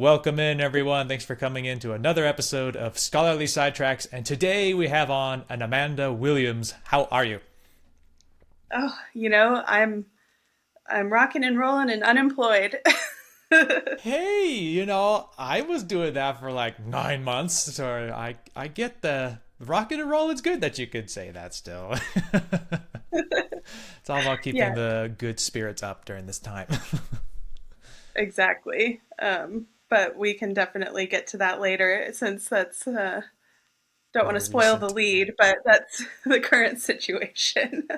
Welcome in, everyone. Thanks for coming in to another episode of Scholarly Sidetracks. And today we have on an Amanda Williams. How are you? Oh, I'm rocking and rolling and unemployed. Hey, I was doing that for like 9 months, so I get the rock and roll. It's good that you could say that still. It's all about keeping Yeah, the good spirits up during this time. exactly. But we can definitely get to that later since that's don't want More to spoil the recent. lead, but that's the current situation.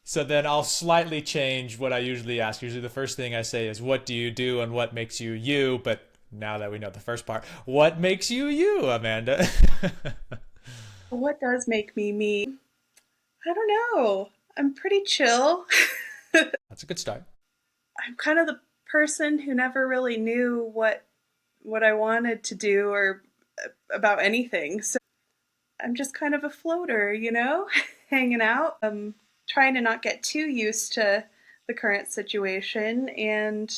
So then I'll slightly change what I usually ask. Usually the first thing I say is, what do you do and what makes you you? But now that we know the first part, what makes you you, Amanda? What does make me me? I don't know. I'm pretty chill. That's a good start. I'm kind of the person who never really knew what I wanted to do or about anything. So I'm just kind of a floater, hanging out, trying to not get too used to the current situation. And,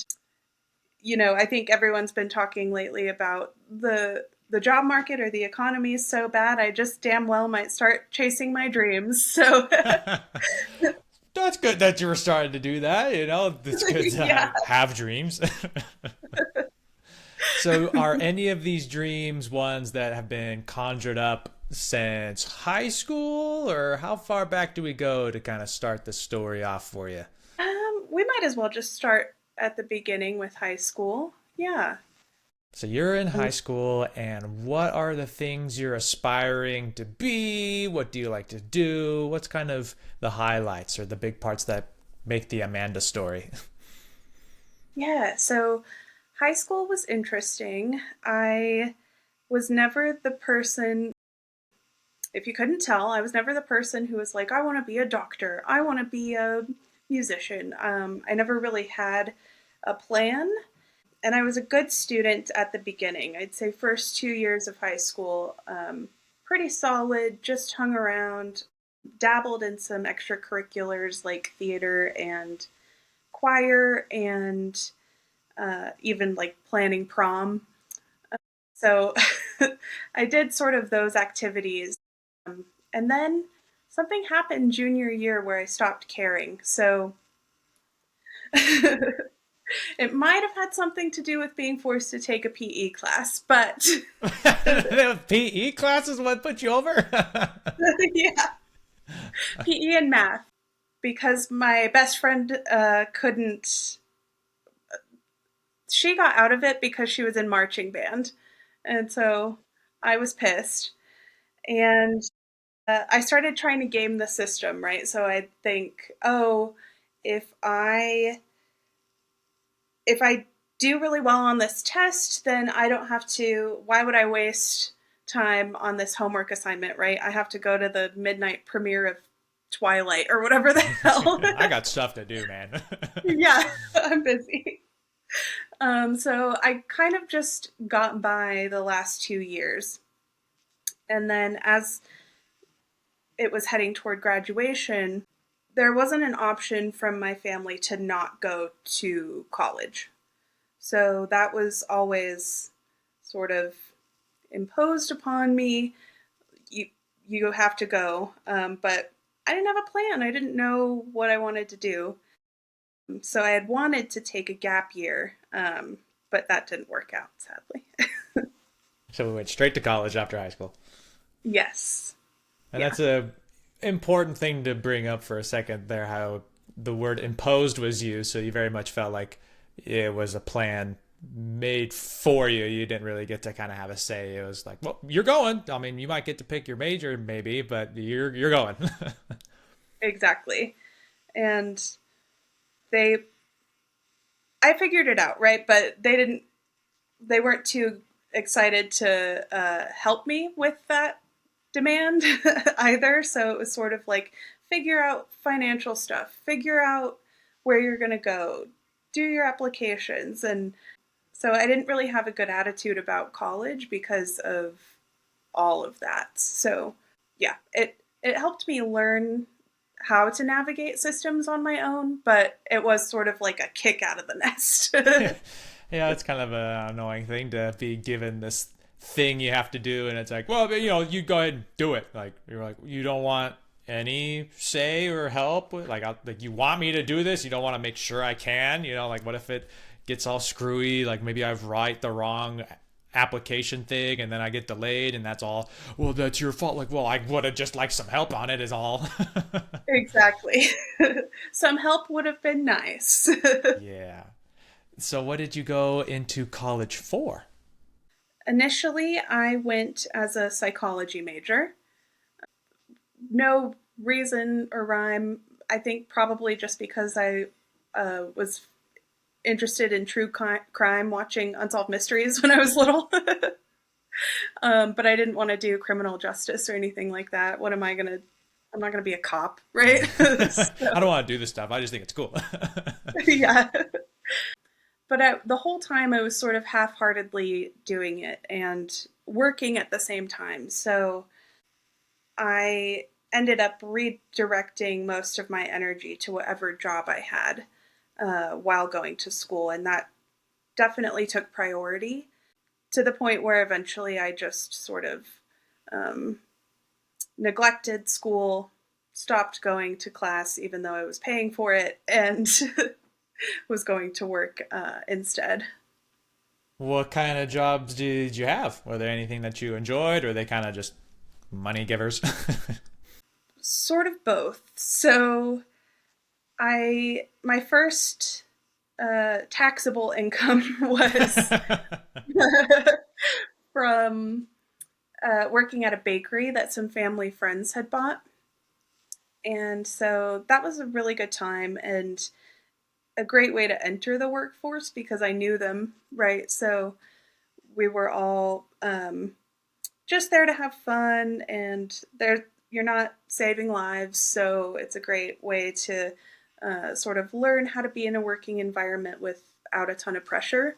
I think everyone's been talking lately about the job market or the economy is so bad. I just damn well might start chasing my dreams. So, That's good that you were starting to do that. It's good to yeah. have dreams. So, are any of these dreams ones that have been conjured up since high school, or how far back do we go to kind of start the story off for you? We might as well just start at the beginning with high school. Yeah. So you're in high school, and what are the things you're aspiring to be? What do you like to do? What's kind of the highlights or the big parts that make the Amanda story? Yeah. So high school was interesting. I was never the person, if you couldn't tell, I was never the person who was like, I want to be a doctor, I want to be a musician. I never really had a plan. And I was a good student at the beginning. I'd say first 2 years of high school, pretty solid, just hung around, dabbled in some extracurriculars like theater and choir and even like planning prom. So I did sort of those activities. And then something happened junior year where I stopped caring. So it might have had something to do with being forced to take a PE class, but PE class is what put you over? yeah, PE and math because my best friend couldn't. She got out of it because she was in marching band, and so I was pissed. And I started trying to game the system, right? So I'd think, oh, if I if I do really well on this test, then I don't have to. Why would I waste time on this homework assignment, right? I have to go to the midnight premiere of Twilight or whatever the hell. I got stuff to do, man. Yeah, I'm busy. So I kind of just got by the last 2 years. And then as it was heading toward graduation, there wasn't an option from my family to not go to college. So that was always sort of imposed upon me. You you have to go, but I didn't have a plan. I didn't know what I wanted to do. So I had wanted to take a gap year, but that didn't work out, sadly. So we went straight to college after high school. Yes. And Yeah. that's a important thing to bring up for a second there, how the word imposed was used. So you very much felt like it was a plan made for you. You didn't really get to kind of have a say. It was like, well, you're going. I mean, you might get to pick your major maybe, but you're going. Exactly. And they I figured it out, right? But they weren't too excited to help me with that demand either. So it was sort of like figure out financial stuff, figure out where you're going to go, do your applications. And so I didn't really have a good attitude about college because of all of that. So yeah, it helped me learn how to navigate systems on my own, but it was sort of like a kick out of the nest. Yeah, it's kind of an annoying thing to be given this thing you have to do, and it's like, well, you go ahead and do it. Like you're like, you don't want any say or help. Like you want me to do this, you don't want to make sure I can. Like what if it gets all screwy? Like maybe I write the wrong application thing, and then I get delayed, and that's all. Well, that's your fault. Like, well, I would have just liked some help on it, is all. Exactly. Some help would have been nice. Yeah. So, what did you go into college for? Initially, I went as a psychology major. No reason or rhyme. I think probably just because I was interested in true crime, watching Unsolved Mysteries when I was little. But I didn't want to do criminal justice or anything like that. What am I going to? I'm not going to be a cop, right? So, I don't want to do this stuff. I just think it's cool. yeah. But the whole time I was sort of half heartedly doing it and working at the same time. So I ended up redirecting most of my energy to whatever job I had while going to school. And that definitely took priority to the point where eventually I just sort of um, neglected school, stopped going to class, even though I was paying for it, and was going to work instead. What kind of jobs did you have? Were there anything that you enjoyed, or were they kind of just money givers? Sort of both. So my first taxable income was from working at a bakery that some family friends had bought. And so that was a really good time and a great way to enter the workforce because I knew them, right? So we were all just there to have fun, and you're not saving lives, so it's a great way to sort of learn how to be in a working environment without a ton of pressure.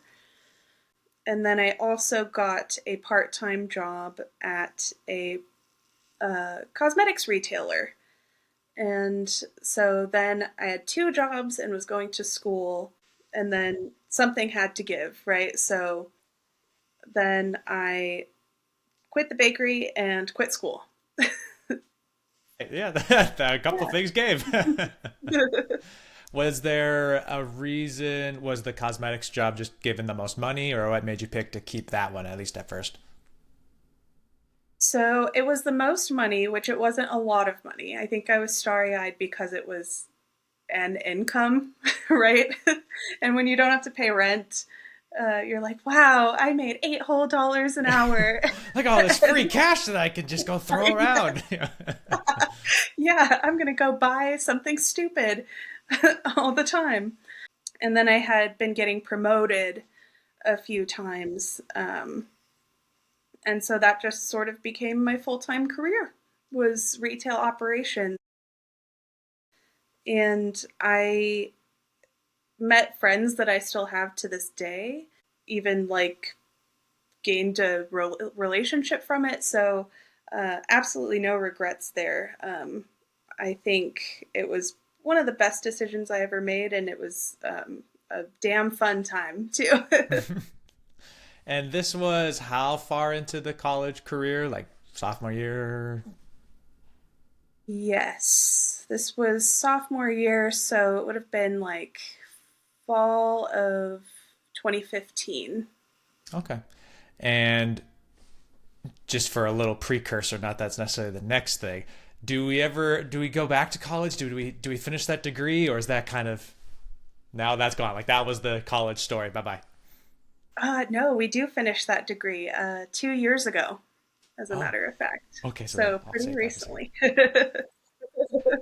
And then I also got a part-time job at a cosmetics retailer. And so then I had two jobs and was going to school, and then something had to give, right? So then I quit the bakery and quit school. Yeah, a couple things gave. Was there a reason? Was the cosmetics job just given the most money, or what made you pick to keep that one, at least at first? So it was the most money, which it wasn't a lot of money. I think I was starry eyed because it was an income, right? And when you don't have to pay rent, you're like, wow, I made $8 whole an hour. Like all this free cash that I can just go throw around. Yeah, I'm going to go buy something stupid all the time. And then I had been getting promoted a few times. And so that just sort of became my full-time career, was retail operations. And I met friends that I still have to this day, even like gained a relationship from it. So absolutely no regrets there. I think it was one of the best decisions I ever made, and it was a damn fun time too. And this was how far into the college career? Like sophomore year? Yes, this was sophomore year, so it would have been like fall of 2015. Okay. And just for a little precursor, not that's necessarily the next thing. Do we go back to college? Do we finish that degree, or is that kind of now that's gone? Like that was the college story. Bye bye. No, we do finish that degree 2 years ago, as a Oh, matter of fact. okay. So So I'll pretty save that as here. recently.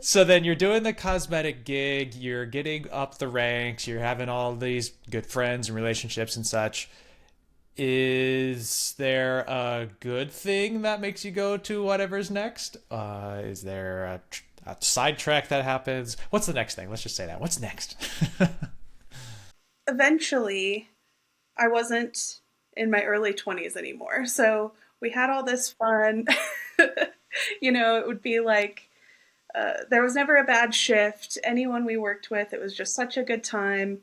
So then you're doing the cosmetic gig, you're getting up the ranks, you're having all these good friends and relationships and such. Is there a good thing that makes you go to whatever's next? Is there a sidetrack that happens? What's the next thing? Let's just say that. What's next? Eventually, I wasn't in my early 20s anymore. So we had all this fun. It would be like there was never a bad shift. Anyone we worked with, it was just such a good time.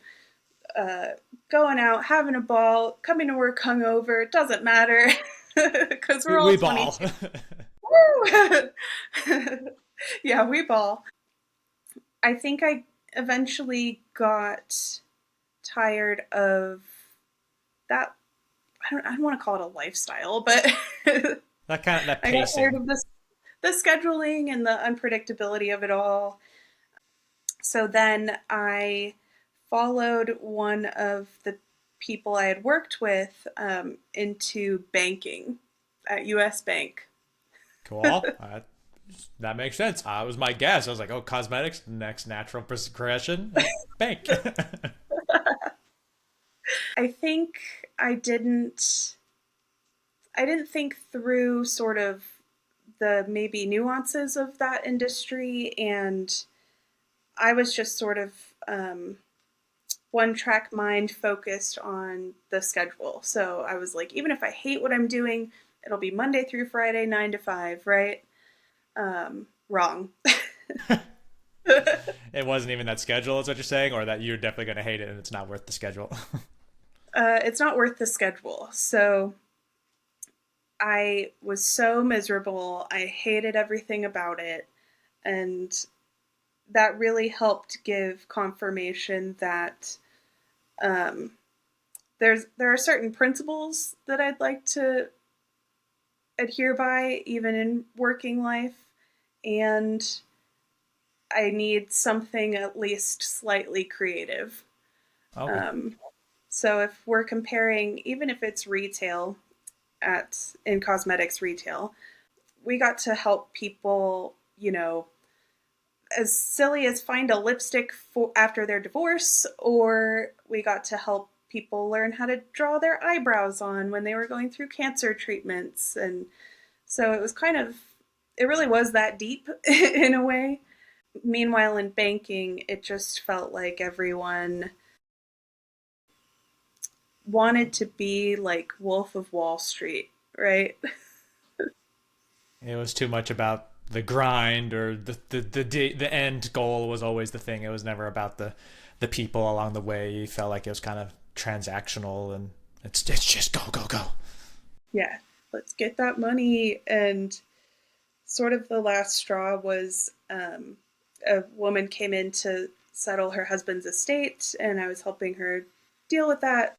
uh, going out, having a ball, coming to work hungover. It doesn't matter because we're all We ball. 22. Woo! Yeah, we ball. I think I eventually got tired of that. I don't want to call it a lifestyle, but That kind of that I got tired pacing. of the scheduling and the unpredictability of it all. So then I followed one of the people I had worked with into banking at US Bank. Cool. That makes sense. It was my guess. I was like, oh, cosmetics, next natural progression, bank. I think I didn't I didn't think through sort of the maybe nuances of that industry, and I was just sort of one track mind focused on the schedule. So I was like, even if I hate what I'm doing, it'll be Monday through Friday, 9 to 5, right? Wrong. It wasn't even that schedule, is what you're saying, or that you're definitely going to hate it and it's not worth the schedule. It's not worth the schedule. So I was so miserable. I hated everything about it. And that really helped give confirmation that um, there are certain principles that I'd like to adhere by, even in working life, and I need something at least slightly creative. Okay. Um, so if we're comparing, even if it's retail at in cosmetics retail, we got to help people, as silly as find a lipstick for after their divorce, or we got to help people learn how to draw their eyebrows on when they were going through cancer treatments. And so it really was that deep in a way. Meanwhile, in banking, it just felt like everyone wanted to be like Wolf of Wall Street, right? It was too much about the grind, or the end goal was always the thing. It was never about the people along the way. You felt like it was kind of transactional, and it's just go go go. Yeah, let's get that money. And sort of the last straw was a woman came in to settle her husband's estate, and I was helping her deal with that.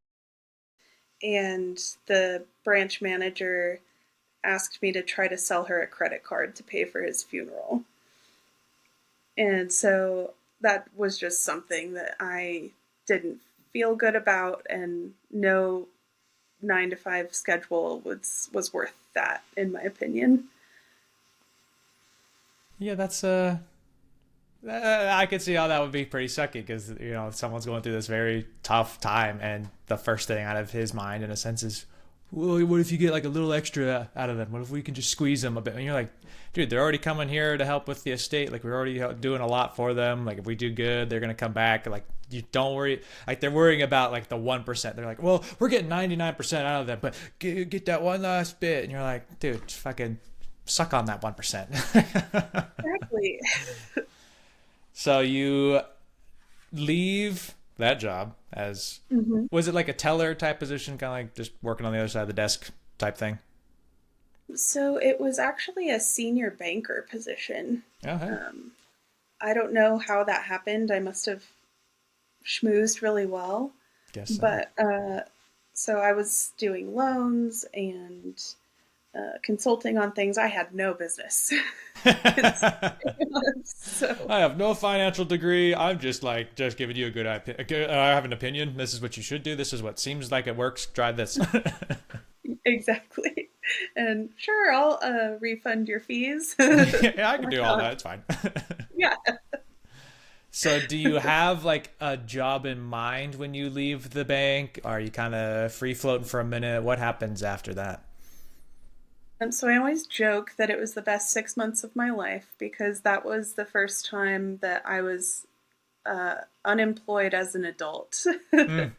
And the branch manager asked me to try to sell her a credit card to pay for his funeral. And so that was just something that I didn't feel good about, and no 9 to 5 schedule was worth that, in my opinion. Yeah, that's I could see how that would be pretty sucky, because if someone's going through this very tough time, and the first thing out of his mind, in a sense, is, well, what if you get like a little extra out of them? What if we can just squeeze them a bit? And you're like, dude, they're already coming here to help with the estate. Like, we're already doing a lot for them. Like, if we do good, they're gonna come back. Like, you don't worry. Like, they're worrying about like the 1%. They're like, well, we're getting 99% out of them, but get that one last bit. And you're like, dude, just fucking suck on that 1%. Exactly. So you leave that job as, Hmm. was it like a teller type position, kind of like just working on the other side of the desk type thing? So it was actually a senior banker position. Oh, hey, Um, I don't know how that happened. I must have schmoozed really well. guess so. But so I was doing loans and consulting on things I had no business. So I have no financial degree. I'm just like just giving you a good opinion. I have an opinion. This is what you should do. This is what seems like it works. Try this. exactly. And sure, I'll refund your fees. Yeah, I can Why do all not? that. It's fine. Yeah. So, do you have like a job in mind when you leave the bank? Are you kind of free floating for a minute? What happens after that? So I always joke that it was the best 6 months of my life because that was the first time that I was unemployed as an adult. Mm.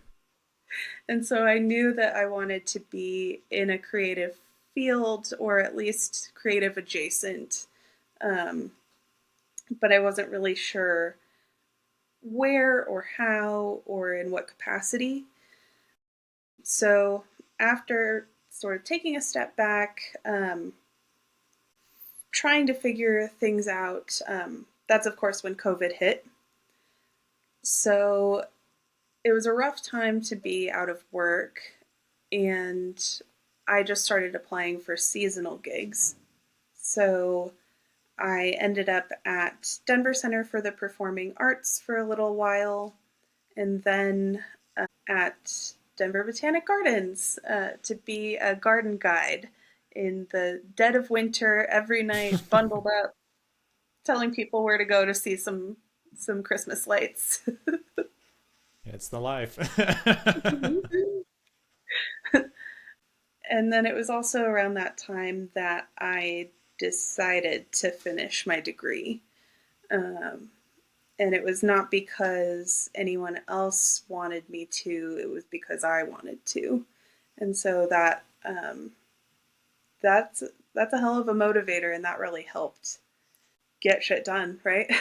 And so I knew that I wanted to be in a creative field or at least creative adjacent. Um, but I wasn't really sure where or how or in what capacity. So, after sort of taking a step back, trying to figure things out, that's of course when COVID hit. So, it was a rough time to be out of work, and I just started applying for seasonal gigs. So, I ended up at Denver Center for the Performing Arts for a little while, and then at Denver Botanic Gardens to be a garden guide in the dead of winter every night, bundled up, telling people where to go to see some Christmas lights. It's the life. And then it was also around that time that I decided to finish my degree. Um, and it was not because anyone else wanted me to, it was because I wanted to. And so that's that's a hell of a motivator, and that really helped get shit done, right?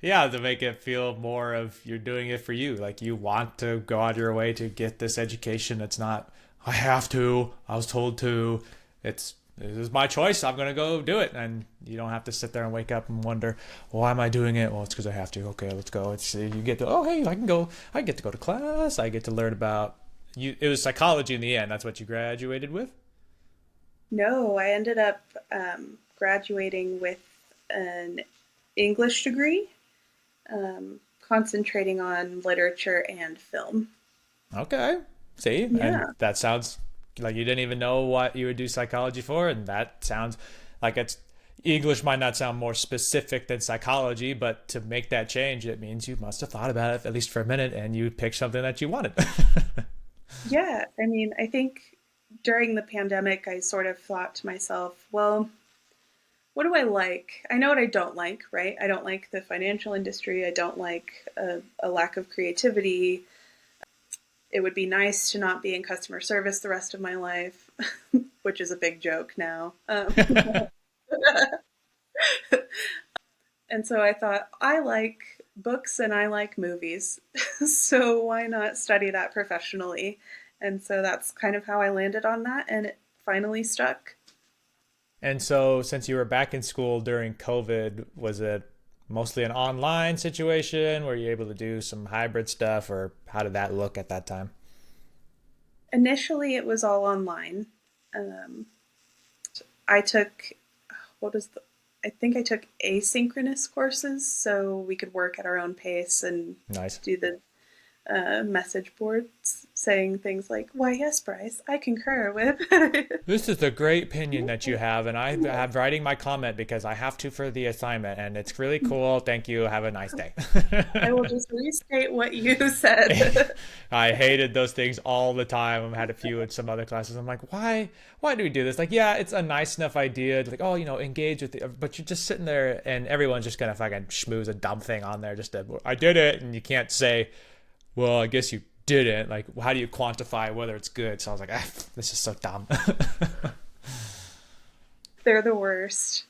Yeah, to make it feel more of you're doing it for you. Like you want to go out of your way to get this education. It's not, I have to, I was told to. It's, this is my choice. I'm going to go do it. And you don't have to sit there and wake up and wonder, why am I doing it? Well, it's because I have to. Okay, let's go. It's, you get to, oh, hey, I can go, I get to go to class. I get to learn about you. It was psychology in the end. That's what you graduated with. No, I ended up graduating with an English degree, concentrating on literature and film. Okay. See, and Yeah. that sounds like you didn't even know what you would do psychology for, and that sounds like it's English might not sound more specific than psychology, but to make that change, it means you must have thought about it at least for a minute, and you picked something that you wanted. Yeah. I mean, I think during the pandemic, I sort of thought to myself, well, what do I like? I know what I don't like, right? I don't like the financial industry. I don't like a lack of creativity. It would be nice to not be in customer service the rest of my life, which is a big joke now. And so I thought, I like books and I like movies. So why not study that professionally? And so that's kind of how I landed on that, and it finally stuck. And so, since you were back in school during COVID, was it mostly an online situation? Were you able to do some hybrid stuff, or how did that look at that time? Initially, it was all online. Um, I took, what was the, I think I took asynchronous courses so we could work at our own pace and Nice. do the message boards saying things like, "Why, yes, Bryce, I concur with." This is a great opinion that you have, and I'm writing my comment because I have to for the assignment, and it's really cool. Thank you. Have a nice day. I will just restate what you said. I hated those things all the time. I had a few in some other classes. I'm like, why? Why do we do this? Like, yeah, it's a nice enough idea. Like, oh, engage with the. But you're just sitting there, and everyone's just gonna fucking schmooze a dumb thing on there. Just to, I did it, and you can't say, well, I guess you didn't. Like, how do you quantify whether it's good? So I was like, this is so dumb. They're the worst.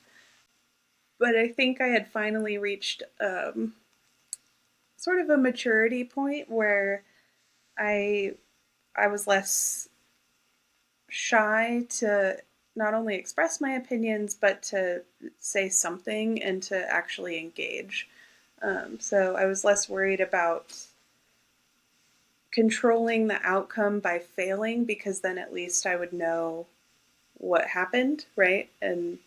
But I think I had finally reached sort of a maturity point where I I was less shy to not only express my opinions but to say something and to actually engage. So I was less worried about controlling the outcome by failing, because then at least I would know what happened, right? And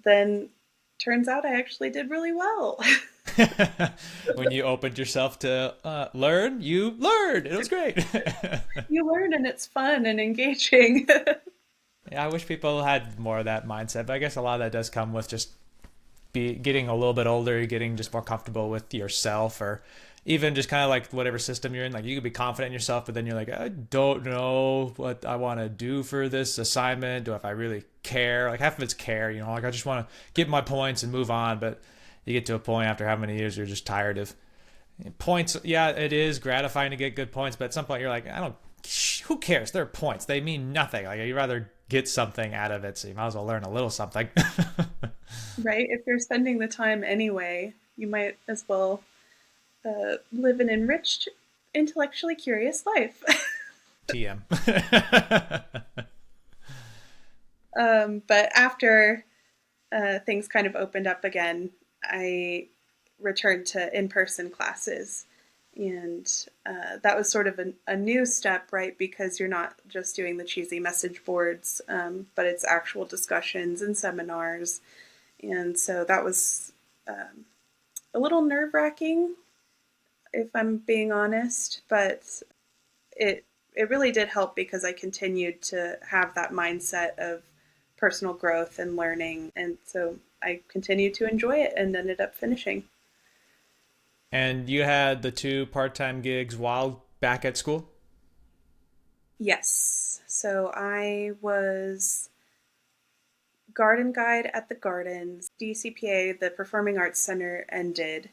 then turns out I actually did really well. When you opened yourself to learn, you learned. It was great. You learn and it's fun and engaging. Yeah, I wish people had more of that mindset, but I guess a lot of that does come with just be getting a little bit older, getting just more comfortable with yourself, or even just kind of like whatever system you're in. Like you could be confident in yourself, but then you're like, I don't know what I want to do for this assignment. Do if I really care? Like half of it's care, like I just want to get my points and move on. But you get to a point after how many years you're just tired of points. Yeah, it is gratifying to get good points, but at some point you're like, I don't. Who cares? They're points. They mean nothing. Like you'd rather get something out of it, so you might as well learn a little something. Right? If you're spending the time anyway, you might as well. live an enriched, intellectually curious life. TM. But after things kind of opened up again, I returned to in person classes. And that was sort of a new step, right? Because you're not just doing the cheesy message boards, but it's actual discussions and seminars. And so that was a little nerve wracking, if I'm being honest, but it it really did help because I continued to have that mindset of personal growth and learning, and so I continued to enjoy it and ended up finishing. And you had the two part-time gigs while back at school? Yes, so I was garden guide at the gardens. DCPA, the Performing Arts Center, ended,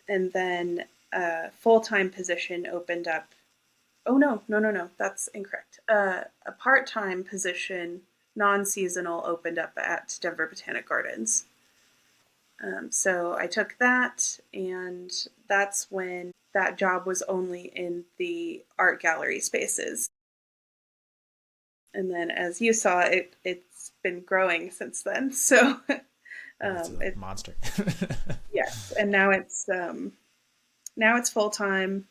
and then a full-time position opened up. Oh no, no, no, no, that's incorrect. A part-time position, non-seasonal, opened up at Denver Botanic Gardens. So I took that, and that's when that job was only in the art gallery spaces. And then, as you saw, it's been growing since then. So It's a it monster. yes, and now it's full time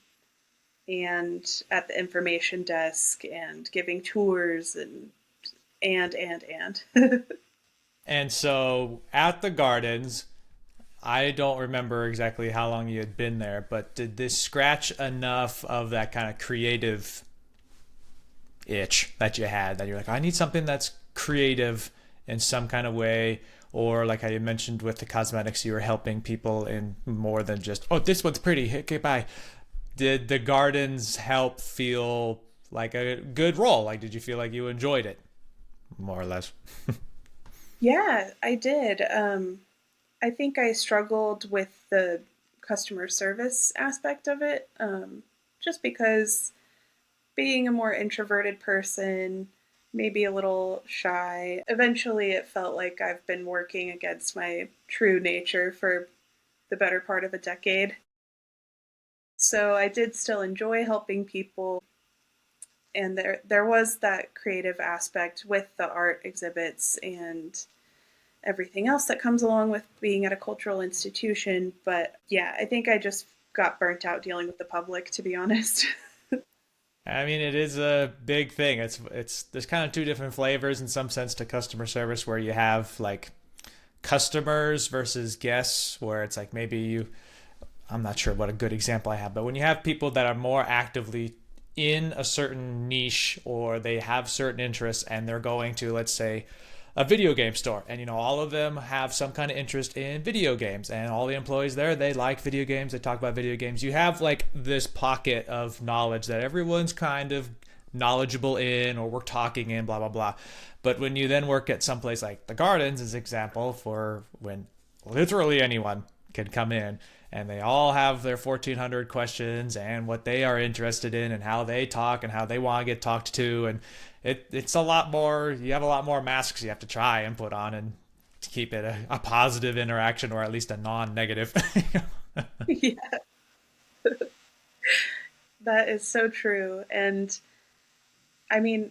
and at the information desk and giving tours and. And so at the gardens, I don't remember exactly how long you had been there, but did this scratch enough of that kind of creative itch that you had that you're like, I need something that's creative in some kind of way? Or like how you mentioned with the cosmetics, you were helping people in more than just, oh, this one's pretty. Okay, bye. Did the gardens help feel like a good role? Like, did you feel like you enjoyed it more or less? Yeah, I did. I think I struggled with the customer service aspect of it, just because being a more introverted person, maybe a little shy, eventually it felt like I've been working against my true nature for the better part of a decade. So I did still enjoy helping people, and there was that creative aspect with the art exhibits and everything else that comes along with being at a cultural institution. But yeah, I think I just got burnt out dealing with the public, to be honest. I mean, it is a big thing. It's there's kind of two different flavors in some sense to customer service, where you have like customers versus guests, where it's like maybe you, I'm not sure what a good example I have, but when you have people that are more actively in a certain niche or they have certain interests and they're going to, let's say, a video game store, and all of them have some kind of interest in video games, and all the employees there, they like video games, they talk about video games. You have like this pocket of knowledge that everyone's kind of knowledgeable in, or we're talking in, blah blah blah. But when you then work at someplace like the gardens, as an example, for when literally anyone can come in and they all have their 1400 questions and what they are interested in and how they talk and how they want to get talked to, and it's a lot more, you have a lot more masks you have to try and put on and to keep it a positive interaction, or at least a non-negative. Yeah, that is so true. And I mean,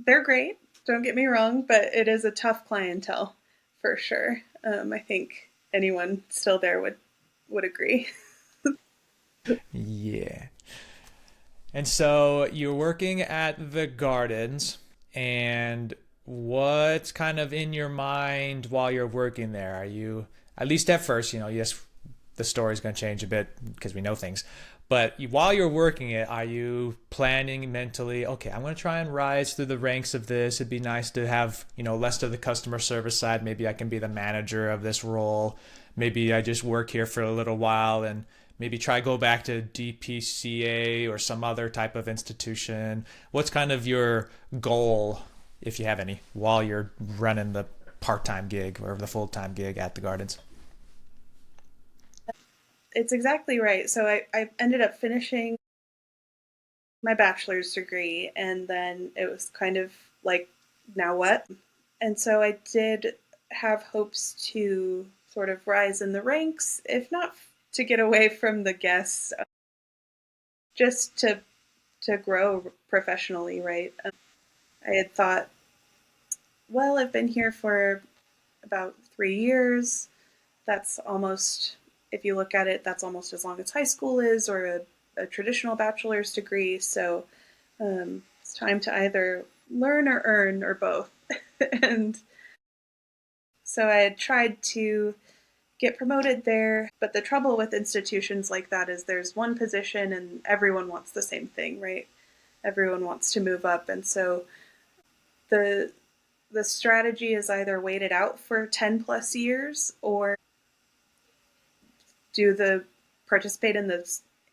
they're great, don't get me wrong, but it is a tough clientele for sure. I think anyone still there would agree. Yeah. And so you're working at the gardens, and what's kind of in your mind while you're working there? Are you, at least at first, yes, the story's going to change a bit because we know things, but while you're working it, are you planning mentally, okay, I'm going to try and rise through the ranks of this. It'd be nice to have, less of the customer service side. Maybe I can be the manager of this role. Maybe I just work here for a little while and maybe try go back to DPCA or some other type of institution. What's kind of your goal, if you have any, while you're running the part-time gig or the full-time gig at the gardens? It's exactly right. So I ended up finishing my bachelor's degree, and then it was kind of like, now what? And so I did have hopes to sort of rise in the ranks, if not to get away from the guests, just to grow professionally, right? I had thought, well, I've been here for about 3 years. That's almost, if you look at it, that's almost as long as high school is, or a traditional bachelor's degree. So it's time to either learn or earn or both. And so I had tried to get promoted there, but the trouble with institutions like that is there's one position and everyone wants the same thing, right? Everyone wants to move up, and so the the strategy is either wait it out for 10 plus years or do the participate in the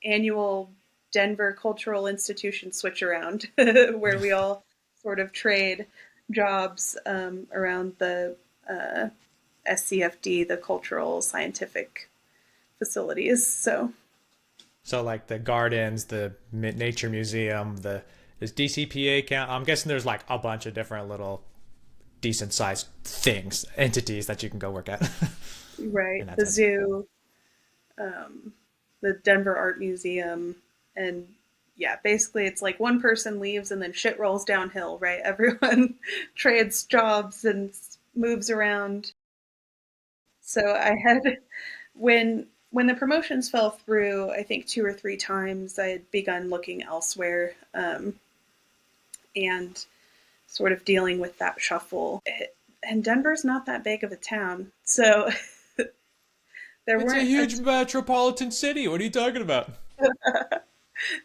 annual Denver Cultural Institution switch around where we all sort of trade jobs around the SCFD, the cultural scientific facilities. So So like the gardens, the nature museum, the does DCPA count? I'm guessing there's like a bunch of different little decent sized things, entities that you can go work at. In right, that the sense. zoo, um, the Denver Art Museum, and yeah, basically it's like one person leaves and then shit rolls downhill, right? Everyone trades jobs and moves around. So I had when the promotions fell through, I think 2 or 3 times, I had begun looking elsewhere, and sort of dealing with that shuffle. And Denver's not that big of a town, so there It's a weren't huge metropolitan city. What are you talking about?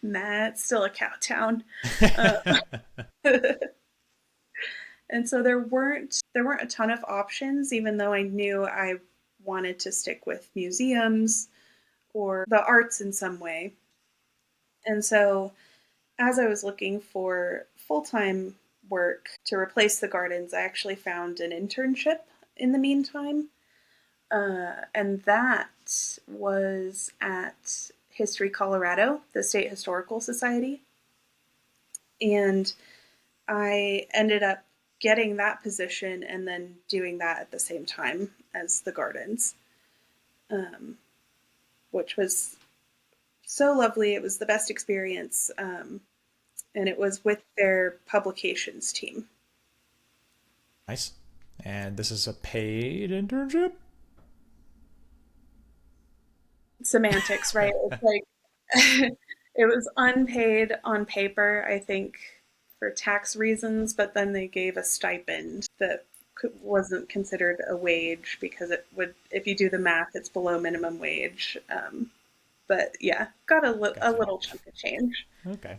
nah, it's still a cow town. Uh, and so there weren't a ton of options, even though I knew I wanted to stick with museums or the arts in some way. And so as I was looking for full time work to replace the gardens, I actually found an internship in the meantime. And that was at History Colorado, the State Historical Society. And I ended up getting that position and then doing that at the same time as the gardens, um, which was so lovely. It was the best experience. And it was with their publications team. Nice. And this is a paid internship? Semantics, right? It's like it was unpaid on paper, I think, for tax reasons, but then they gave a stipend that wasn't considered a wage because it would, if you do the math, it's below minimum wage. But yeah, got a Gotcha. little chunk of change. Okay.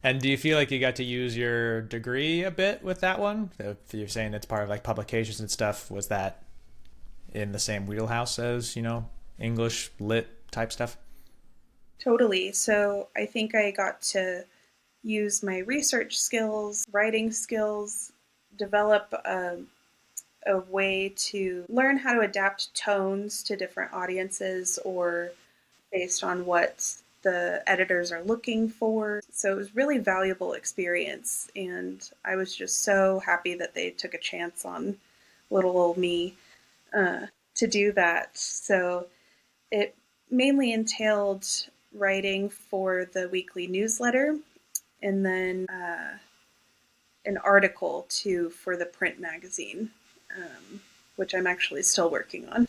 And do you feel like you got to use your degree a bit with that one? If you're saying it's part of like publications and stuff, was that in the same wheelhouse as, English lit type stuff? Totally. So I think I got to use my research skills, writing skills, develop a way to learn how to adapt tones to different audiences or based on what the editors are looking for. So it was really valuable experience, and I was just so happy that they took a chance on little old me uh, to do that. So it mainly entailed writing for the weekly newsletter and then an article too for the print magazine, which I'm actually still working on.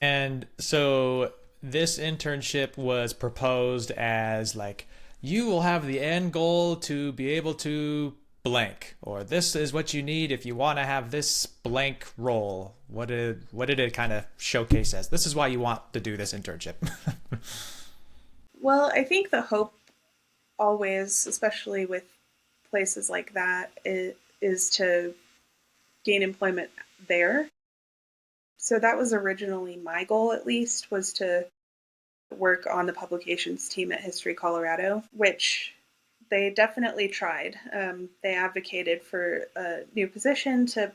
And so this internship was proposed as like, you will have the end goal to be able to blank, or this is what you need if you want to have this blank role. What did it kind of showcase as? This is why you want to do this internship. Well, I think the hope always, especially with places like that, is to gain employment there. So that was originally my goal, at least, was to work on the publications team at History Colorado, which they definitely tried. They advocated for a new position to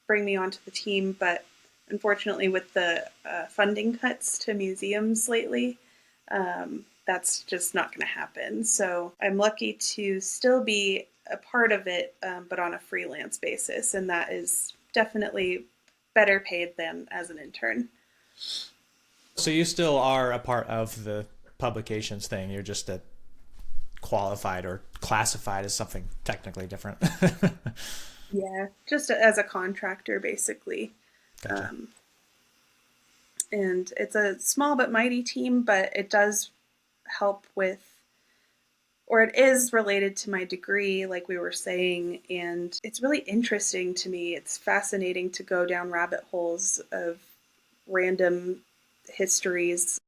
bring me onto the team, but unfortunately, with the funding cuts to museums lately, that's just not going to happen. So I'm lucky to still be a part of it, but on a freelance basis, and that is definitely better paid than as an intern. So you still are a part of the publications thing. You're just qualified or classified as something technically different. Yeah, just as a contractor, basically. Gotcha. Um, and it's a small but mighty team, but it does help with, or it is related to my degree, like we were saying, and it's really interesting to me. It's fascinating to go down rabbit holes of random histories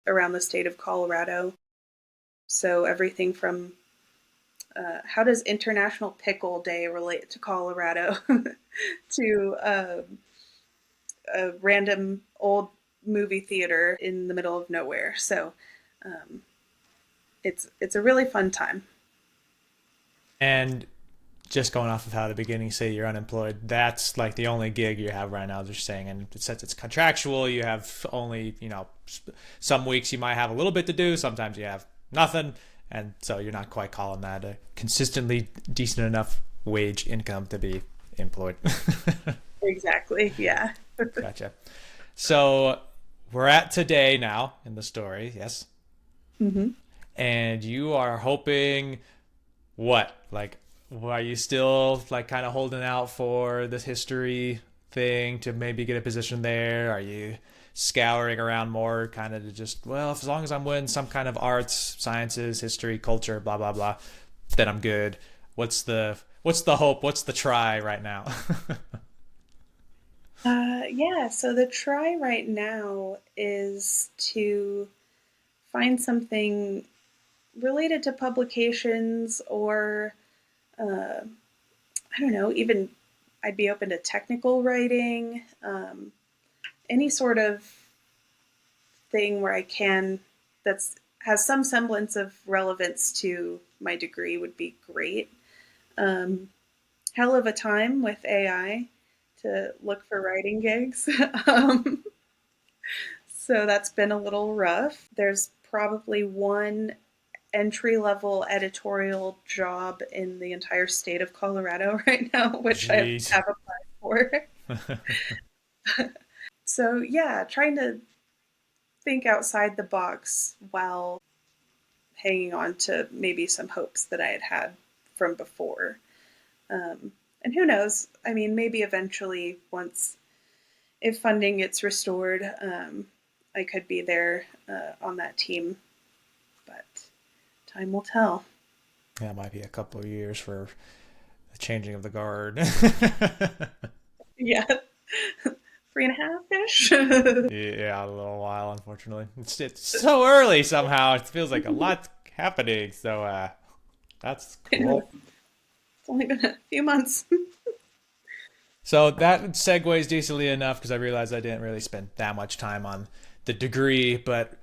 around the state of Colorado. So everything from how does International Pickle Day relate to Colorado to a random old movie theater in the middle of nowhere. So um, it's a really fun time. And just going off of how the beginning say you're unemployed, that's like the only gig you have right now. They're saying, and since it's contractual, you have only some weeks you might have a little bit to do, sometimes you have nothing, and so you're not quite calling that a consistently decent enough wage income to be employed. Exactly. Yeah. Gotcha. So we're at today now in the story, yes, hmm and you are hoping what? Like, are you still like kind of holding out for this history thing to maybe get a position there? Are you scouring around more kind of to just, well, as long as I'm in some kind of arts, sciences, history, culture, blah blah blah, then I'm good. What's the hope? What's the try right now? Yeah. So the try right now is to find something related to publications or I don't know, even I'd be open to technical writing, any sort of thing where I can that's has some semblance of relevance to my degree would be great. Um, Hell of a time with AI to look for writing gigs. um, so that's been a little rough. There's probably one entry level editorial job in the entire state of Colorado right now, which I Jeez. have applied for. So, yeah, trying to think outside the box while hanging on to maybe some hopes that I had had from before. And who knows? I mean, maybe eventually, once if funding gets restored, I could be there on that team, but time will tell. That might be a couple of years for the changing of the guard. Yeah, 3.5 ish. Yeah, a little while, unfortunately. It's so early somehow. It feels like a lot happening. So that's I know cool. it's only been a few months. So that segues decently enough because I realized I didn't really spend that much time on the degree. But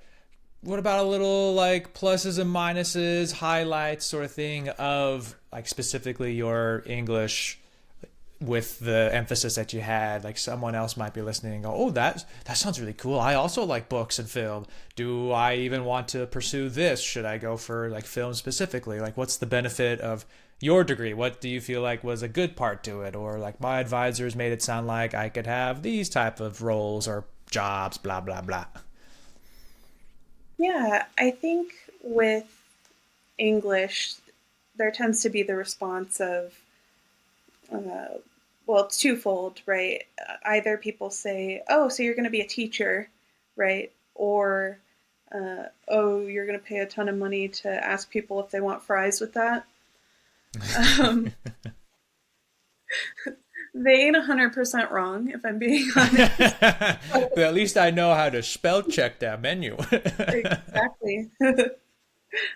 what about a little like pluses and minuses, highlights, sort of thing of like specifically your English with the emphasis that you had? Like someone else might be listening and go, oh, that sounds really cool. I also like books and film. Do I even want to pursue this? Should I go for like film specifically? Like what's the benefit of your degree? What do you feel like was a good part to it? Or like my advisors made it sound like I could have these type of roles or jobs, blah blah blah. Yeah, I think with English, there tends to be the response of, uh, well, it's twofold, right? Either people say, oh, so you're going to be a teacher, right? Or, oh, you're going to pay a ton of money to ask people if they want fries with that. Um, they ain't 100% wrong, if I'm being honest. But at least I know how to spell check that menu. Exactly.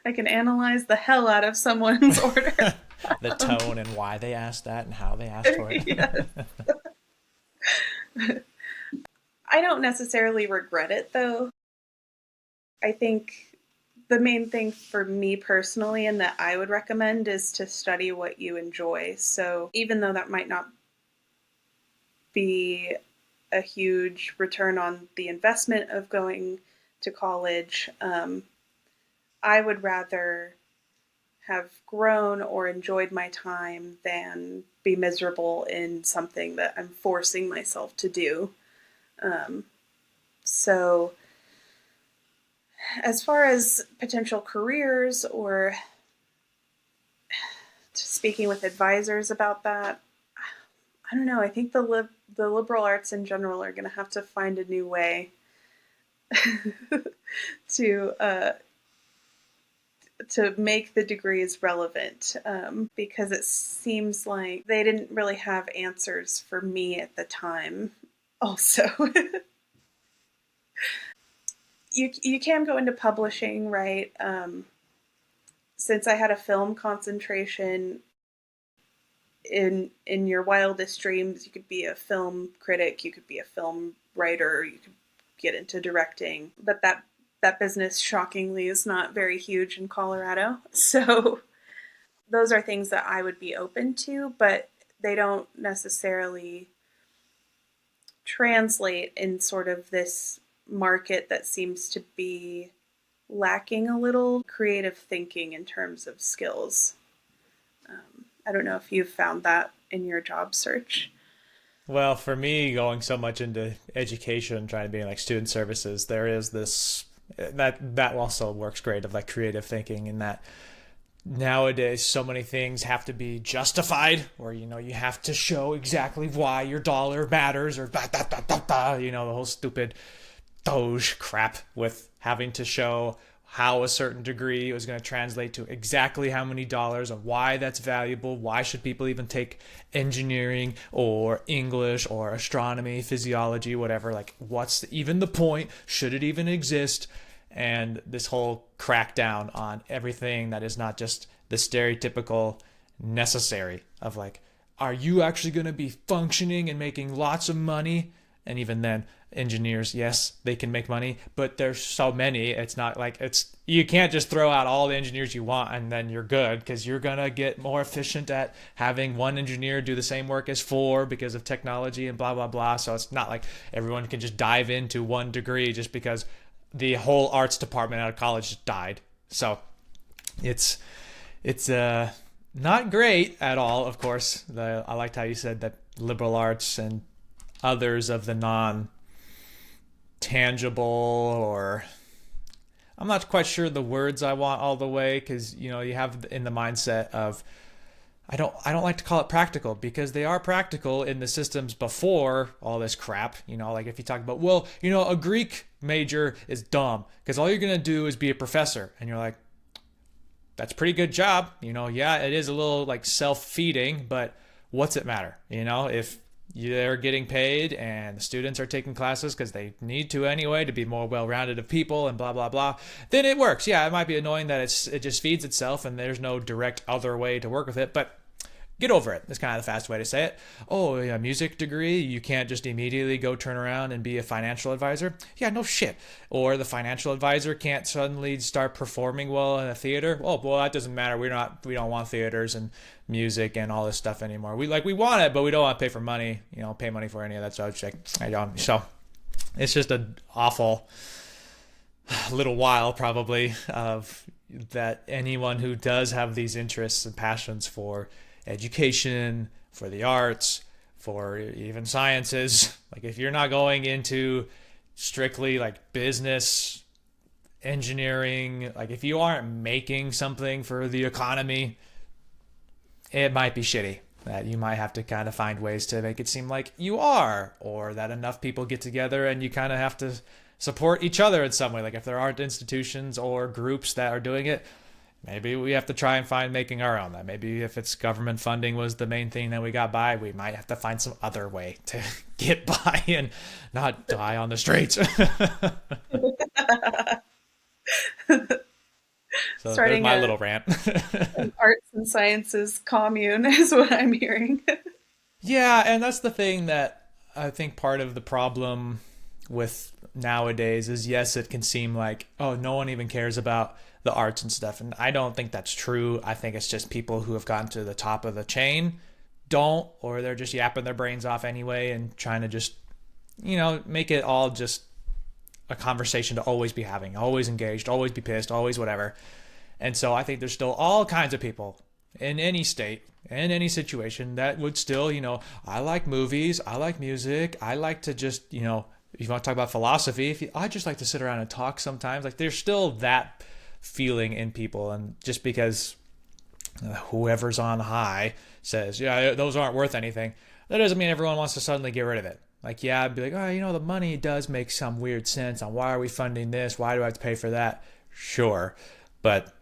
I can analyze the hell out of someone's order. The Um, tone and why they asked that and how they asked for it. yes. I don't necessarily regret it though. I think the main thing for me personally and that I would recommend is to study what you enjoy. So even though that might not be a huge return on the investment of going to college, I would rather have grown or enjoyed my time than be miserable in something that I'm forcing myself to do. Um, So, as far as potential careers or speaking with advisors about that, I don't know. I think the liberal arts in general are going to have to find a new way to make the degrees relevant, because it seems like they didn't really have answers for me at the time. Also, you can go into publishing, right? Since I had a film concentration, in your wildest dreams, you could be a film critic, you could be a film writer, you could get into directing. But that business, shockingly, is not very huge in Colorado. So those are things that I would be open to, but they don't necessarily translate in sort of this market that seems to be lacking a little creative thinking in terms of skills. I don't know if you've found that in your job search. Well, for me, going so much into education, trying to be in like student services, there is this that also works great of like creative thinking in that nowadays so many things have to be justified, or you have to show exactly why your dollar matters, or the whole stupid Doge crap with having to show how a certain degree was going to translate to exactly how many dollars and why that's valuable. Why should people even take engineering or English or astronomy, physiology, whatever? Like, what's even the point? Should it even exist? And this whole crackdown on everything that is not just the stereotypical necessary of like, are you actually going to be functioning and making lots of money? And even then, engineers, yes, they can make money, but there's so many. It's not like you can't just throw out all the engineers you want and then you're good, because you're gonna get more efficient at having one engineer do the same work as four because of technology and blah blah blah. So it's not like everyone can just dive into one degree just because the whole arts department out of college just died. So it's not great at all. Of course, I liked how you said that liberal arts and others of the non tangible, or I'm not quite sure the words I want all the way, because you have in the mindset of I don't like to call it practical, because they are practical in the systems before all this crap. Like if you talk about, well, a Greek major is dumb because all you're gonna do is be a professor, and you're like, that's a pretty good job. Yeah, it is a little like self-feeding, but what's it matter? If they're getting paid and the students are taking classes because they need to anyway to be more well-rounded of people and blah blah blah, then it works. Yeah, it might be annoying that it just feeds itself and there's no direct other way to work with it, but get over it. That's kind of the fast way to say it. Oh, yeah, music degree, you can't just immediately go turn around and be a financial advisor. Yeah, no shit. Or the financial advisor can't suddenly start performing well in a theater. Oh, well, that doesn't matter. We don't want theaters and music and all this stuff anymore. We want it, but we don't want to pay for money. Pay money for any of that. So it's like, I don't. So it's just an awful little while probably of that anyone who does have these interests and passions for education, for the arts, for even sciences, like if you're not going into strictly like business, engineering, like if you aren't making something for the economy, it might be shitty. That you might have to kind of find ways to make it seem like you are, or that enough people get together and you kind of have to support each other in some way. Like if there aren't institutions or groups that are doing it, maybe we have to try and find making our own. That maybe if it's government funding was the main thing that we got by, we might have to find some other way to get by and not die on the streets. So there's Starting my little rant. an arts and sciences commune is what I'm hearing. Yeah, and that's the thing that I think part of the problem with nowadays is, yes, it can seem like, oh, no one even cares about the arts and stuff. And I don't think that's true. I think it's just people who have gotten to the top of the chain don't, or they're just yapping their brains off anyway and trying to just, make it all just a conversation to always be having, always engaged, always be pissed, always whatever. And so I think there's still all kinds of people in any state, in any situation that would still, I like movies, I like music, I like to just, If you want to talk about philosophy, I just like to sit around and talk sometimes. Like there's still that feeling in people, and just because whoever's on high says, yeah, those aren't worth anything, that doesn't mean everyone wants to suddenly get rid of it. Like, yeah, I'd be like, oh, the money does make some weird sense on why are we funding this? Why do I have to pay for that? Sure. But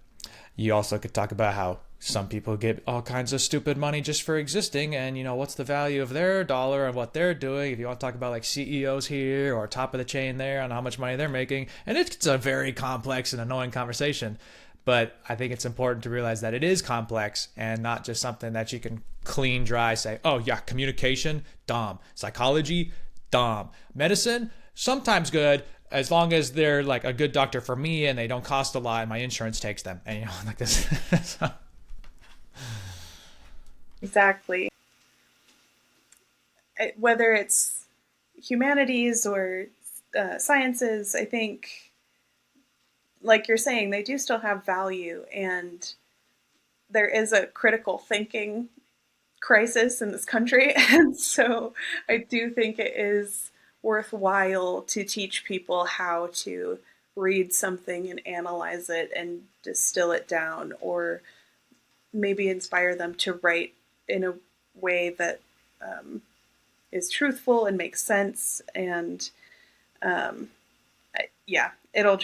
you also could talk about how some people get all kinds of stupid money just for existing, and what's the value of their dollar and what they're doing. If you want to talk about like CEOs here or top of the chain there on how much money they're making, and it's a very complex and annoying conversation. But I think it's important to realize that it is complex and not just something that you can clean dry say, oh yeah, communication, dumb. Psychology, dumb. Medicine, sometimes good, as long as they're like a good doctor for me and they don't cost a lot and my insurance takes them. And like this. So. Exactly. Whether it's humanities or sciences, I think, like you're saying, they do still have value, and there is a critical thinking crisis in this country. And so I do think it is worthwhile to teach people how to read something and analyze it and distill it down, or maybe inspire them to write in a way that is truthful and makes sense. And yeah, it'll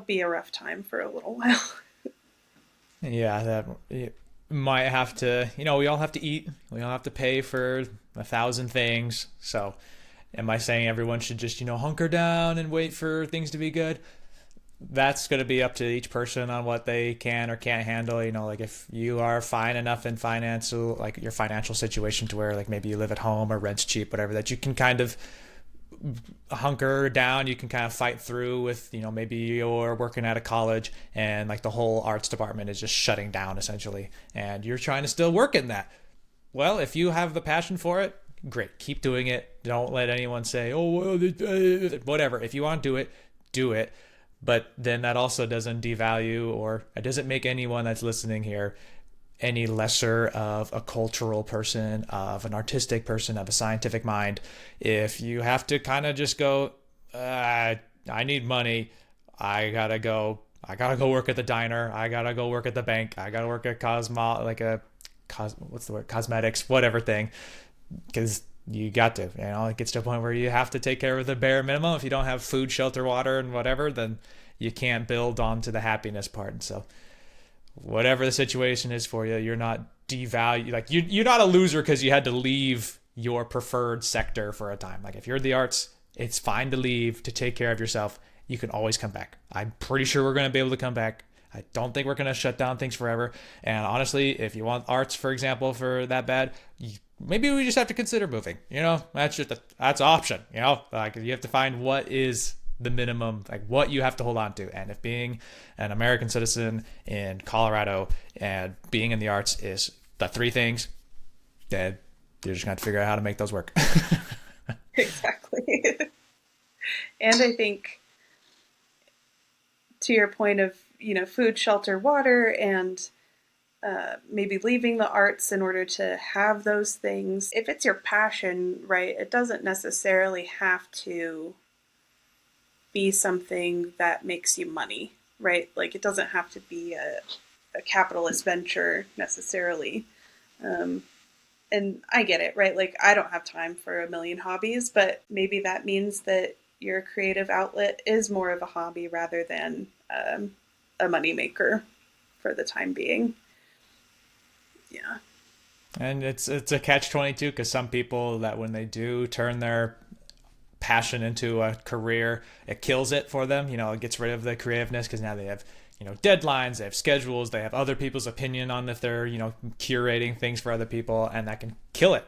be a rough time for a little while. Yeah, that it might have to, we all have to eat. We all have to pay for 1,000 things. So am I saying everyone should just, hunker down and wait for things to be good? That's going to be up to each person on what they can or can't handle. Like if you are fine enough in financial, like your financial situation to where like maybe you live at home or rent's cheap, whatever, that you can kind of hunker down, you can kind of fight through with, maybe you're working at a college and like the whole arts department is just shutting down essentially, and you're trying to still work in that. Well, if you have the passion for it, great, keep doing it. Don't let anyone say, oh, well, whatever. If you want to do it, do it. But then that also doesn't devalue, or it doesn't make anyone that's listening here any lesser of a cultural person, of an artistic person, of a scientific mind. If you have to kind of just go, I need money, I gotta go work at the diner, I gotta go work at the bank, I gotta work at what's the word, cosmetics, whatever thing, because you got to, it gets to a point where you have to take care of the bare minimum. If you don't have food, shelter, water, and whatever, then you can't build onto the happiness part. And so whatever the situation is for you, you're not devalued. Like you're not a loser because you had to leave your preferred sector for a time. Like if you're in the arts, it's fine to leave to take care of yourself. You can always come back. I'm pretty sure we're going to be able to come back. I don't think we're going to shut down things forever. And honestly, if you want arts, for example, for that bad, maybe we just have to consider moving. That's just that's an option. Like you have to find what is the minimum, like what you have to hold on to. And if being an American citizen in Colorado and being in the arts is the three things, then you're just going to have to figure out how to make those work. Exactly. And I think to your point of, food, shelter, water, and maybe leaving the arts in order to have those things. If it's your passion, right, it doesn't necessarily have to be something that makes you money, right? Like it doesn't have to be a capitalist venture necessarily. And I get it, right? Like I don't have time for a million hobbies, but maybe that means that your creative outlet is more of a hobby rather than a moneymaker for the time being. Yeah. And it's a catch-22 because some people that when they do turn their passion into a career, it kills it for them. It gets rid of the creativeness because now they have, deadlines, they have schedules, they have other people's opinion on if they're, curating things for other people, and that can kill it.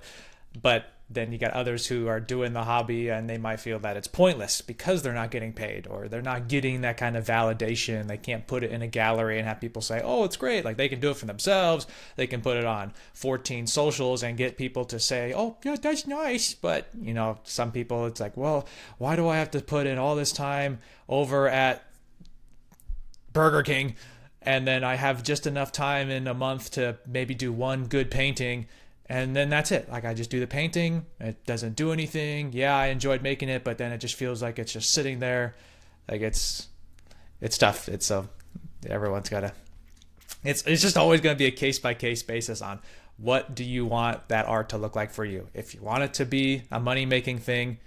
But then you got others who are doing the hobby and they might feel that it's pointless because they're not getting paid or they're not getting that kind of validation. They can't put it in a gallery and have people say, oh, it's great. Like they can do it for themselves. They can put it on 14 socials and get people to say, oh, yeah, that's nice. But, some people it's like, well, why do I have to put in all this time over at Burger King and then I have just enough time in a month to maybe do one good painting? And then that's it. Like I just do the painting. It doesn't do anything. Yeah, I enjoyed making it, but then it just feels like it's just sitting there. Like it's tough. It's so everyone's got to. It's just always going to be a case by case basis on what do you want that art to look like for you. If you want it to be a money making thing,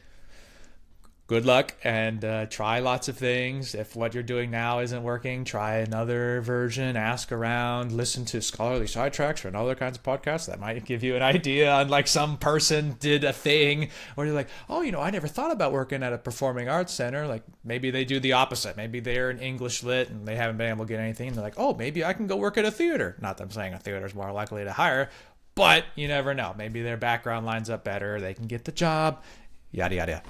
good luck and try lots of things. If what you're doing now isn't working, try another version, ask around, listen to scholarly sidetracks or other kinds of podcasts that might give you an idea on like some person did a thing or you're like, oh, I never thought about working at a performing arts center. Like maybe they do the opposite. Maybe they're an English lit and they haven't been able to get anything. And they're like, oh, maybe I can go work at a theater. Not that I'm saying a theater is more likely to hire, but you never know. Maybe their background lines up better. They can get the job. Yada, yada.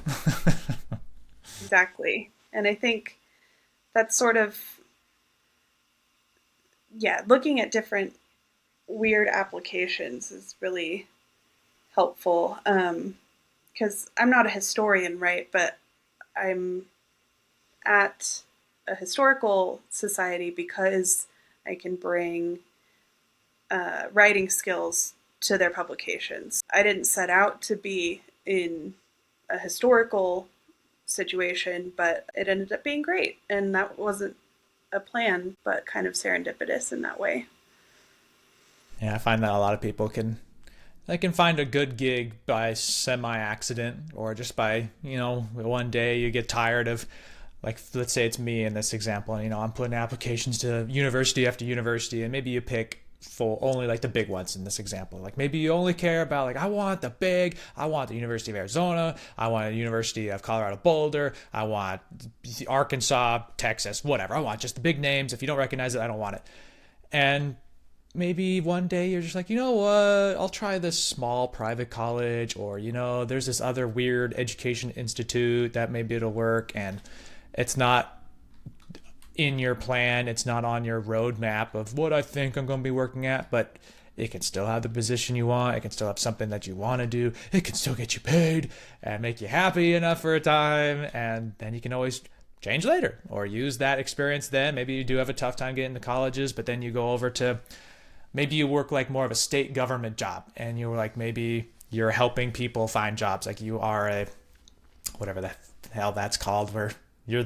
Exactly. And I think that's sort of, yeah, looking at different weird applications is really helpful. Because I'm not a historian, right? But I'm at a historical society because I can bring writing skills to their publications. I didn't set out to be in a historical situation, but it ended up being great. And that wasn't a plan, but kind of serendipitous in that way. Yeah, I find that a lot of people can find a good gig by semi-accident or just by, one day you get tired of, like, let's say it's me in this example, and, I'm putting applications to university after university, and maybe you pick for only like the big ones in this example. Like maybe you only care about like, I want the University of Arizona, I want the University of Colorado Boulder, I want Arkansas, Texas, whatever. I want just the big names. If you don't recognize it, I don't want it. And maybe one day you're just like, you know what, I'll try this small private college, or, there's this other weird education institute that maybe it'll work. And it's not in your plan, it's not on your roadmap of what I think I'm going to be working at, but it can still have the position you want. It can still have something that you want to do. It can still get you paid and make you happy enough for a time. And then you can always change later or use that experience then. Maybe you do have a tough time getting to colleges, but then you go over to, maybe you work like more of a state government job and you're like, maybe you're helping people find jobs. Like you are a, whatever the hell that's called, where you're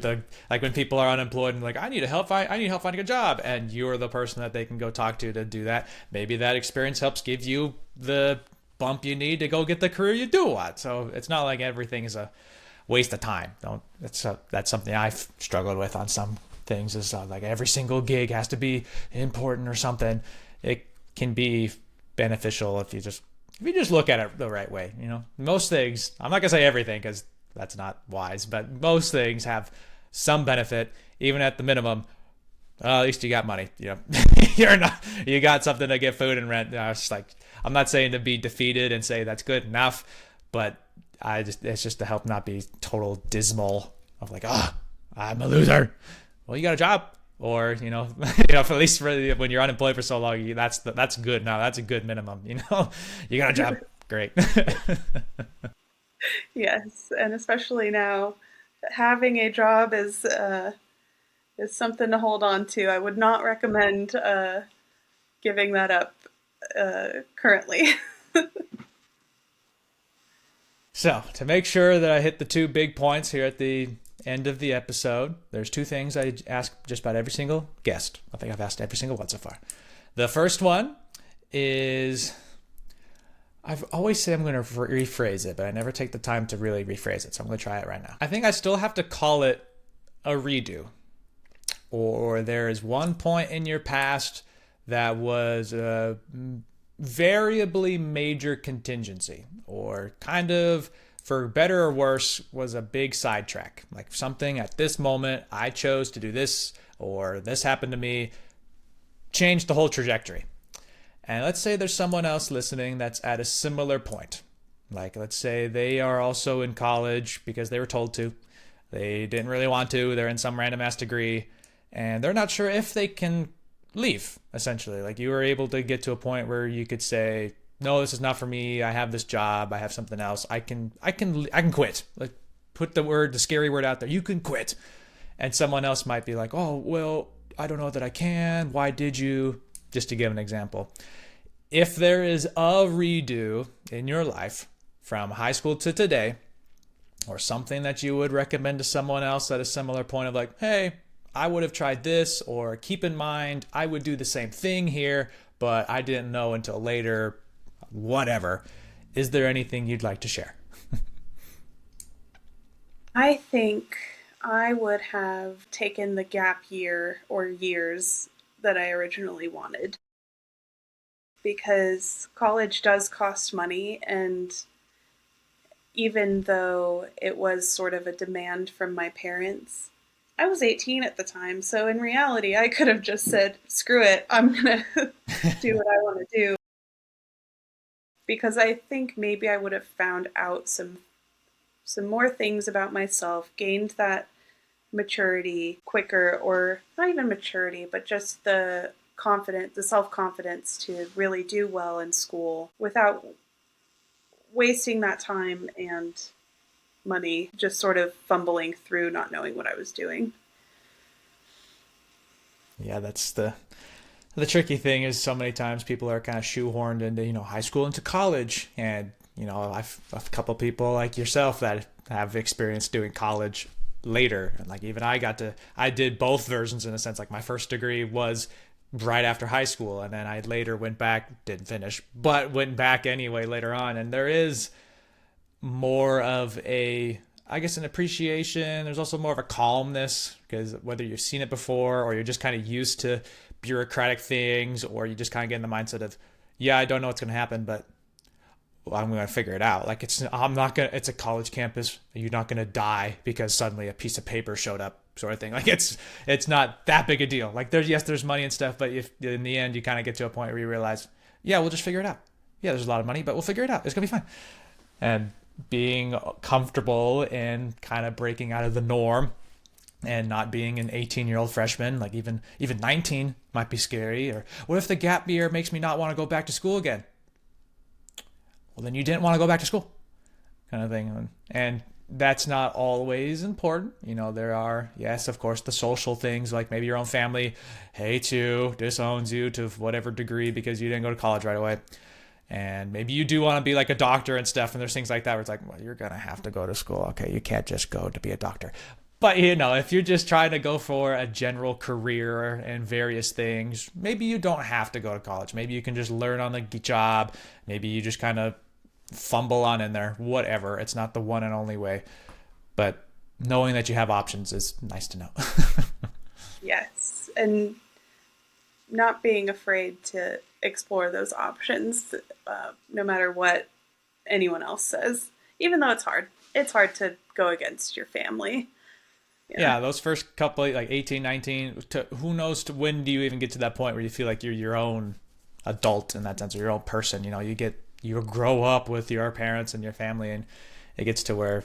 like when people are unemployed and like, I need help finding a job, and you're the person that they can go talk to do that. Maybe that experience helps give you the bump you need to go get the career you do want. So it's not like everything is a waste of time. That's something I've struggled with on some things, is like every single gig has to be important or something. It can be beneficial if you just look at it the right way. Most things, I'm not gonna say everything because that's not wise, but most things have some benefit, even at the minimum. At least you got money. You got something to get food and rent. It's like, I'm not saying to be defeated and say that's good enough, but it's just to help not be total dismal of like, I'm a loser. Well, you got a job, or at least for when you're unemployed for so long, that's good. Now that's a good minimum. You got a job, great. Yes, and especially now, having a job is something to hold on to. I would not recommend giving that up currently. So, to make sure that I hit the two big points here at the end of the episode, there's two things I ask just about every single guest. I think I've asked every single one so far. The first one is, I've always said I'm going to rephrase it, but I never take the time to really rephrase it, so I'm going to try it right now. I think I still have to call it a redo. Or there is one point in your past that was a variably major contingency, or kind of, for better or worse, was a big sidetrack. Like something at this moment, I chose to do this, or this happened to me, changed the whole trajectory. And let's say there's someone else listening that's at a similar point. Like, let's say they are also in college because they were told to. They didn't really want to. They're in some random ass degree, and they're not sure if they can leave, essentially. Like, you were able to get to a point where you could say, no, this is not for me. I have this job. I have something else. I can quit. Like, put the scary word out there. You can quit. And someone else might be like, oh, well, I don't know that I can. Why did you? Just to give an example. If there is a redo in your life from high school to today, or something that you would recommend to someone else at a similar point of like, hey, I would have tried this, or keep in mind, I would do the same thing here, but I didn't know until later, whatever. Is there anything you'd like to share? I think I would have taken the gap year or years that I originally wanted because college does cost money, and even though it was sort of a demand from my parents, I was 18 at the time, so in reality, I could have just said, screw it, I'm gonna do what I want to do. Because I think maybe I would have found out some more things about myself, gained that maturity quicker, or not even maturity, but just the self confidence to really do well in school without wasting that time and money just sort of fumbling through, not knowing what I was doing. Yeah, that's the tricky thing is so many times people are kind of shoehorned into, high school into college. And, I've a couple people like yourself that have experience doing college later. And like even I did both versions in a sense. Like my first degree was right after high school. And then I later went back, didn't finish, but went back anyway later on. And there is more of a, I guess, an appreciation. There's also more of a calmness because whether you've seen it before or you're just kind of used to bureaucratic things, or you just kind of get in the mindset of, yeah, I don't know what's going to happen, but I'm going to figure it out. Like I'm not going to, it's a college campus. You're not going to die because suddenly a piece of paper showed up, sort of thing. Like it's not that big a deal. Like there's money and stuff, but if in the end you kind of get to a point where you realize, yeah, we'll just figure it out. Yeah, there's a lot of money, but we'll figure it out. It's going to be fine. And being comfortable and kind of breaking out of the norm and not being an 18-year-old freshman, like even 19 might be scary. Or what if the gap year makes me not want to go back to school again? Well, then you didn't want to go back to school, kind of thing. And that's not always important. There are, yes, of course, the social things, like maybe your own family hates you, disowns you to whatever degree because you didn't go to college right away. And maybe you do want to be like a doctor and stuff, and there's things like that where it's like, well, you're going to have to go to school. Okay, you can't just go to be a doctor. But, if you're just trying to go for a general career and various things, maybe you don't have to go to college. Maybe you can just learn on the job. Maybe you just kind of fumble on in there, whatever. It's not the one and only way. But knowing that you have options is nice to know. Yes, and not being afraid to explore those options, no matter what anyone else says, even though it's hard. It's hard to go against your family. Yeah. Yeah, those first couple, like 18, 19, who knows to when do you even get to that point where you feel like you're your own adult in that sense, or your own person. You grow up with your parents and your family, and it gets to where,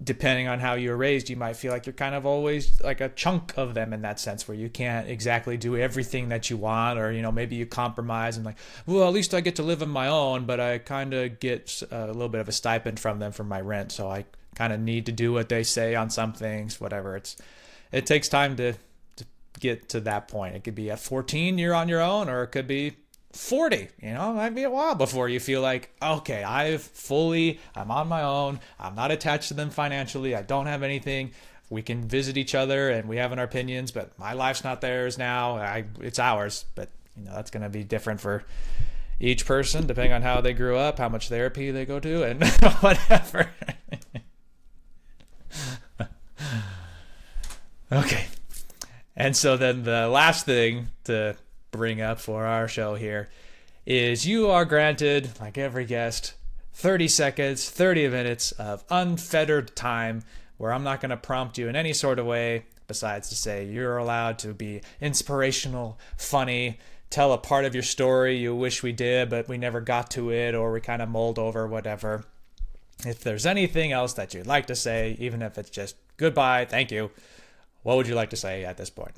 depending on how you were raised, you might feel like you're kind of always like a chunk of them in that sense, where you can't exactly do everything that you want, or maybe you compromise and like, well, at least I get to live on my own, but I kind of get a little bit of a stipend from them for my rent, so I kind of need to do what they say on some things, whatever. It takes time to get to that point. It could be at 14 you're on your own, or it could be 40. It might be a while before you feel like, okay, I'm on my own, I'm not attached to them financially, I don't have anything, we can visit each other and we have our opinions, but my life's not theirs now. It's ours. But that's going to be different for each person depending on how they grew up, how much therapy they go to, and whatever. Okay. And so then the last thing to bring up for our show here is you are granted, like every guest, 30 seconds, 30 minutes of unfettered time where I'm not going to prompt you in any sort of way besides to say you're allowed to be inspirational, funny, tell a part of your story you wish we did but we never got to it, or we kind of mulled over, whatever. If there's anything else that you'd like to say, even if it's just goodbye, thank you, what would you like to say at this point?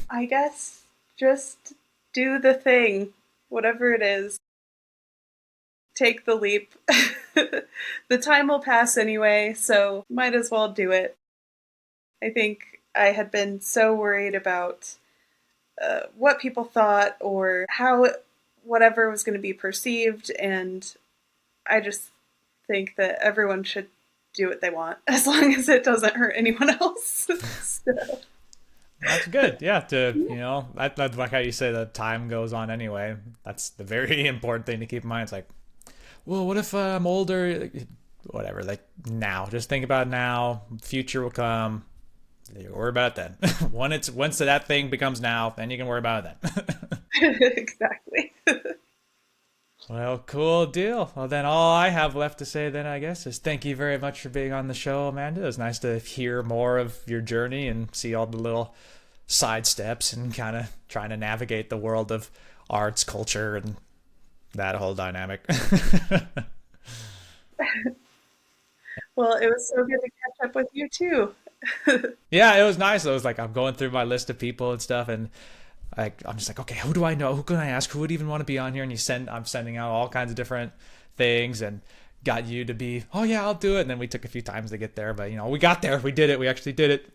I guess just do the thing, whatever it is. Take the leap. The time will pass anyway, so might as well do it. I think I had been so worried about what people thought, or how whatever was going to be perceived. And I just think that everyone should do what they want as long as it doesn't hurt anyone else. So, That's good. Yeah, that's like how you say that time goes on anyway. That's the very important thing to keep in mind. It's like, well, what if I'm older? Whatever. Like now, just think about now. Future will come. You worry about it then. Once that thing becomes now, then you can worry about it then. exactly. Well, cool deal. Well, then all I have left to say then, I guess, is thank you very much for being on the show, Amanda. It was nice to hear more of your journey and see all the little side steps and kind of trying to navigate the world of arts, culture, and that whole dynamic. Well, it was so good to catch up with you too. Yeah, it was nice. It was like I'm going through my list of people and stuff, and I'm just like, okay, who do I know? Who can I ask? Who would even want to be on here? And I'm sending out all kinds of different things, and got you to be, oh yeah, I'll do it. And then we took a few times to get there, but we got there. We did it. We actually did it.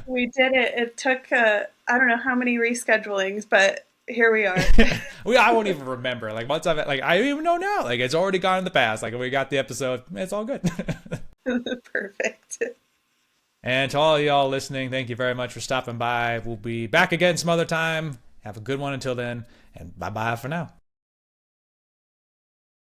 We did it. It took I don't know how many reschedulings, but here we are. I won't even remember. Like once I don't even know now. Like it's already gone in the past. Like we got the episode. It's all good. Perfect. And to all y'all listening, thank you very much for stopping by. We'll be back again some other time. Have a good one until then, and bye bye for now.